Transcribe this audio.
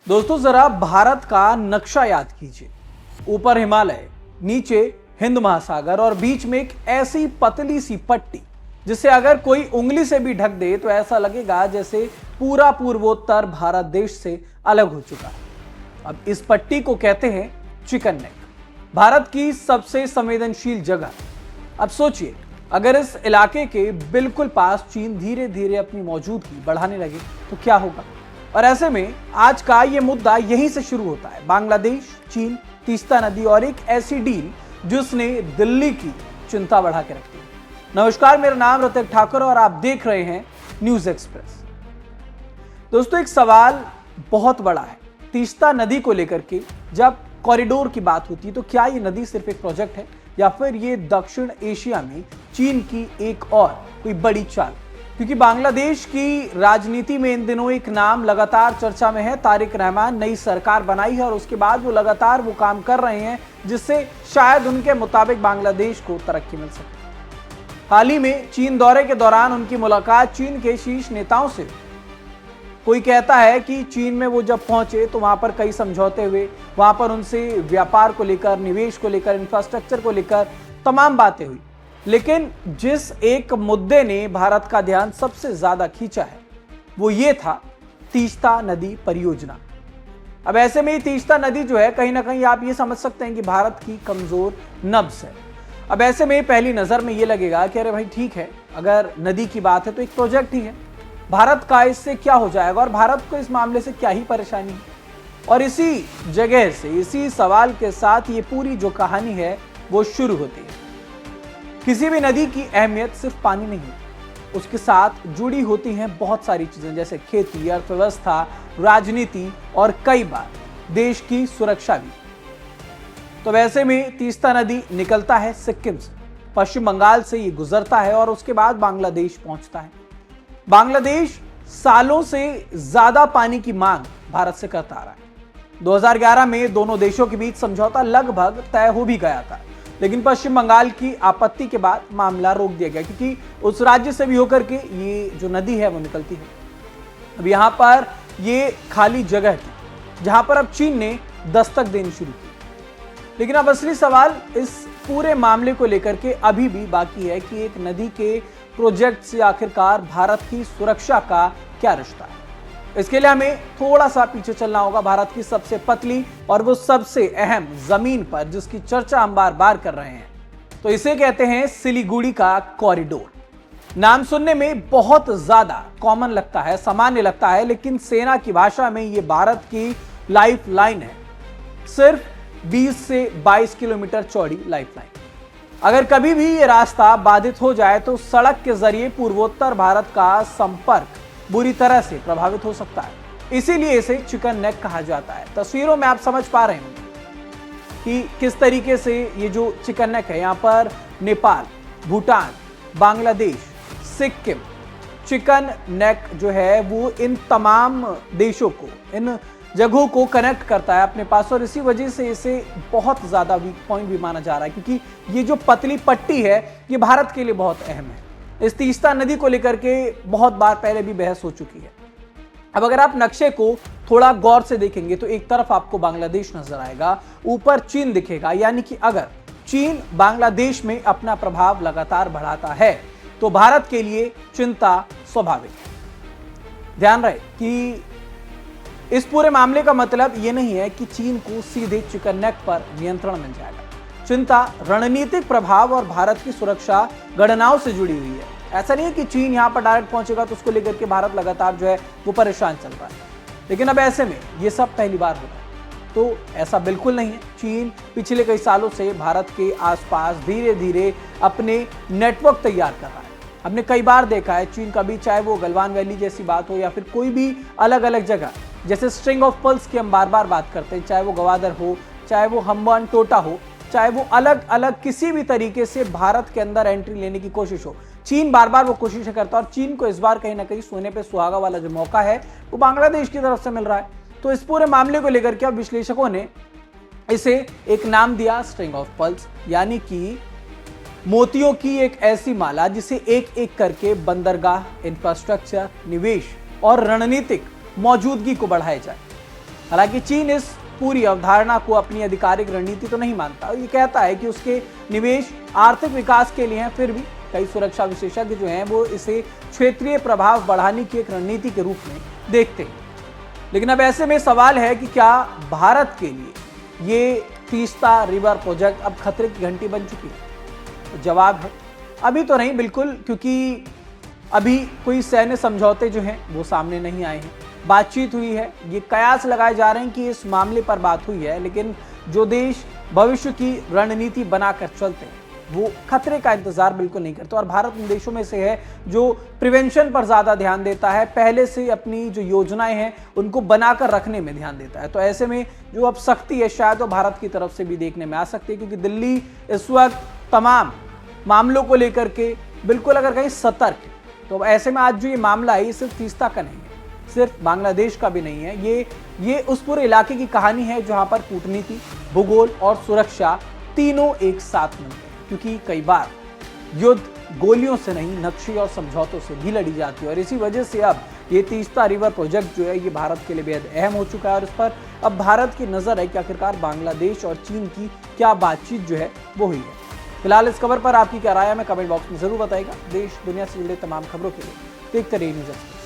दोस्तों जरा भारत का नक्शा याद कीजिए। ऊपर हिमालय, नीचे हिंद महासागर और बीच में एक ऐसी पतली सी पट्टी जिसे अगर कोई उंगली से भी ढक दे तो ऐसा लगेगा जैसे पूरा पूर्वोत्तर भारत देश से अलग हो चुका है। अब इस पट्टी को कहते हैं चिकन नेक, भारत की सबसे संवेदनशील जगह। अब सोचिए, अगर इस इलाके के बिल्कुल पास चीन धीरे धीरे अपनी मौजूदगी बढ़ाने लगे तो क्या होगा। और ऐसे में आज का ये मुद्दा यहीं से शुरू होता है। बांग्लादेश, चीन, तीस्ता नदी और एक ऐसी डील जिसने दिल्ली की चिंता बढ़ा के रखी है। नमस्कार, मेरा नाम ऋतिक ठाकुर और आप देख रहे हैं न्यूज एक्सप्रेस। दोस्तों, एक सवाल बहुत बड़ा है तीस्ता नदी को लेकर के। जब कॉरिडोर की बात होती है तो क्या ये नदी सिर्फ एक प्रोजेक्ट है या फिर ये दक्षिण एशिया में चीन की एक और कोई बड़ी चाल। क्योंकि बांग्लादेश की राजनीति में इन दिनों एक नाम लगातार चर्चा में है। तारिक रहमान नई सरकार बनाई है और उसके बाद वो लगातार वो काम कर रहे हैं जिससे शायद उनके मुताबिक बांग्लादेश को तरक्की मिल सके। हाल ही में चीन दौरे के दौरान उनकी मुलाकात चीन के शीर्ष नेताओं से। कोई कहता है कि चीन में वो जब पहुंचे तो वहां पर कई समझौते हुए, वहां पर उनसे व्यापार को लेकर, निवेश को लेकर, इंफ्रास्ट्रक्चर को लेकर तमाम बातें हुई। लेकिन जिस एक मुद्दे ने भारत का ध्यान सबसे ज्यादा खींचा है वो ये था तीस्ता नदी परियोजना। अब ऐसे में तीस्ता नदी जो है कहीं ना कहीं आप ये समझ सकते हैं कि भारत की कमजोर नब्ज है। अब ऐसे में पहली नजर में ये लगेगा कि अरे भाई ठीक है, अगर नदी की बात है तो एक प्रोजेक्ट ही है, भारत का इससे क्या हो जाएगा और भारत को इस मामले से क्या ही परेशानी है। और इसी जगह से, इसी सवाल के साथ ये पूरी जो कहानी है वो शुरू होती है। किसी भी नदी की अहमियत सिर्फ पानी नहीं, उसके साथ जुड़ी होती हैं बहुत सारी चीजें जैसे खेती, अर्थव्यवस्था, राजनीति और कई बार देश की सुरक्षा भी। तो वैसे में तीस्ता नदी निकलता है सिक्किम से, पश्चिम बंगाल से ये गुजरता है और उसके बाद बांग्लादेश पहुंचता है। बांग्लादेश सालों से ज्यादा पानी की मांग भारत से करता आ रहा है। 2011 में दोनों देशों के बीच समझौता लगभग तय हो भी गया था, लेकिन पश्चिम बंगाल की आपत्ति के बाद मामला रोक दिया गया क्योंकि उस राज्य से भी होकर के ये जो नदी है वो निकलती है। अब यहां पर ये खाली जगह थी जहां पर अब चीन ने दस्तक देनी शुरू की। लेकिन अब असली सवाल इस पूरे मामले को लेकर के अभी भी बाकी है कि एक नदी के प्रोजेक्ट से आखिरकार भारत की सुरक्षा का क्या रिश्ता है। इसके लिए हमें थोड़ा सा पीछे चलना होगा। भारत की सबसे पतली और वो सबसे अहम जमीन पर जिसकी चर्चा हम बार बार कर रहे हैं, तो इसे कहते हैं सिलीगुड़ी का कॉरिडोर। नाम सुनने में बहुत ज्यादा कॉमन लगता है, सामान्य लगता है, लेकिन सेना की भाषा में ये भारत की लाइफ लाइन है। सिर्फ 20 से 22 किलोमीटर चौड़ी लाइफ लाइन। अगर कभी भी ये रास्ता बाधित हो जाए तो सड़क के जरिए पूर्वोत्तर भारत का संपर्क बुरी तरह से प्रभावित हो सकता है। इसीलिए इसे चिकन नेक कहा जाता है। तस्वीरों में आप समझ पा रहे होंगे कि किस तरीके से ये जो चिकन नेक है, यहां पर नेपाल, भूटान, बांग्लादेश, सिक्किम, चिकन नेक जो है वो इन तमाम देशों को, इन जगहों को कनेक्ट करता है अपने पास। और इसी वजह से इसे बहुत ज्यादा वीक पॉइंट भी माना जा रहा है क्योंकि ये जो पतली पट्टी है ये भारत के लिए बहुत अहम है। इस तीस्ता नदी को लेकर के बहुत बार पहले भी बहस हो चुकी है। अब अगर आप नक्शे को थोड़ा गौर से देखेंगे तो एक तरफ आपको बांग्लादेश नजर आएगा, ऊपर चीन दिखेगा। यानी कि अगर चीन बांग्लादेश में अपना प्रभाव लगातार बढ़ाता है तो भारत के लिए चिंता स्वाभाविक है। ध्यान रहे कि इस पूरे मामले का मतलब यह नहीं है कि चीन को सीधे चिकन नेक पर नियंत्रण मिल जाएगा। चिंता रणनीतिक प्रभाव और भारत की सुरक्षा गणनाओं से जुड़ी हुई है। ऐसा नहीं है कि चीन यहां पर डायरेक्ट पहुंचेगा तो उसको लेकर के भारत लगातार जो है वो परेशान चल रहा है। लेकिन अब ऐसे में ये सब पहली बार होगा तो ऐसा बिल्कुल नहीं है। चीन पिछले कई सालों से भारत के आसपास धीरे धीरे अपने नेटवर्क तैयार कर रहा है। हमने कई बार देखा है चीन का भी, चाहे वो गलवान वैली जैसी बात हो या फिर कोई भी अलग अलग जगह, जैसे स्ट्रिंग ऑफ पर्ल्स की हम बार बार बात करते हैं, चाहे वो गवादर हो, चाहे वो हम्बान टोटा हो, चाहे वो अलग अलग किसी भी तरीके से भारत के अंदर एंट्री लेने की कोशिश हो, चीन बार बार वो कोशिशें करता है। और चीन को इस बार कहीं ना कहीं सोने पे सुहागा वाला जो मौका है वो बांग्लादेश की तरफ से मिल रहा है। तो इस पूरे मामले को लेकर के अब विश्लेषकों ने इसे एक नाम दिया स्ट्रिंग ऑफ पर्ल्स, यानी कि मोतियों की एक ऐसी माला जिसे एक एक करके बंदरगाह, इंफ्रास्ट्रक्चर, निवेश और रणनीतिक मौजूदगी को बढ़ाया जाए। हालांकि चीन इस पूरी अवधारणा को अपनी आधिकारिक रणनीति तो नहीं मानता। ये कहता है कि उसके निवेश आर्थिक विकास के लिए हैं, फिर भी कई सुरक्षा विशेषज्ञ जो हैं वो इसे क्षेत्रीय प्रभाव बढ़ाने की एक रणनीति के रूप में देखते हैं। लेकिन अब ऐसे में सवाल है कि क्या भारत के लिए ये तीस्ता रिवर प्रोजेक्ट अब खतरे की घंटी बन चुकी है? तो जवाब है अभी तो नहीं बिल्कुल, क्योंकि अभी कोई सैन्य समझौते जो हैं वो सामने नहीं आए हैं। बातचीत हुई है, ये कयास लगाए जा रहे हैं कि इस मामले पर बात हुई है, लेकिन जो देश भविष्य की रणनीति बनाकर चलते हैं वो खतरे का इंतजार बिल्कुल नहीं करते। और भारत उन देशों में से है जो प्रिवेंशन पर ज्यादा ध्यान देता है, पहले से अपनी जो योजनाएं हैं उनको बनाकर रखने में ध्यान देता है। तो ऐसे में जो अब सख्ती है शायद वो भारत की तरफ से भी देखने में आ सकती है, क्योंकि दिल्ली इस वक्त तमाम मामलों को लेकर के बिल्कुल अगर कहीं सतर्क है। तो ऐसे में आज जो ये मामला है ये सिर्फ तीस्ता का नहीं है, सिर्फ बांग्लादेश का भी नहीं है, ये उस पूरे इलाके की कहानी है जहां पर कूटनीति, भूगोल और सुरक्षा तीनों एक साथ मिलते हैं। क्योंकि कई बार युद्ध गोलियों से नहीं, नक्शे और समझौतों से भी लड़ी जाती है, और इसी वजह से अब ये तीस्ता रिवर प्रोजेक्ट जो है ये भारत के लिए बेहद अहम हो चुका है। और इस पर अब भारत की नजर है कि आखिरकार बांग्लादेश और चीन की क्या बातचीत जो है वो हुई है। फिलहाल इस खबर पर आपकी क्या राय है, हमें कमेंट बॉक्स में जरूर बताइएगा। देश दुनिया से जुड़े तमाम खबरों के लिए देखते रहिए न्यूज़।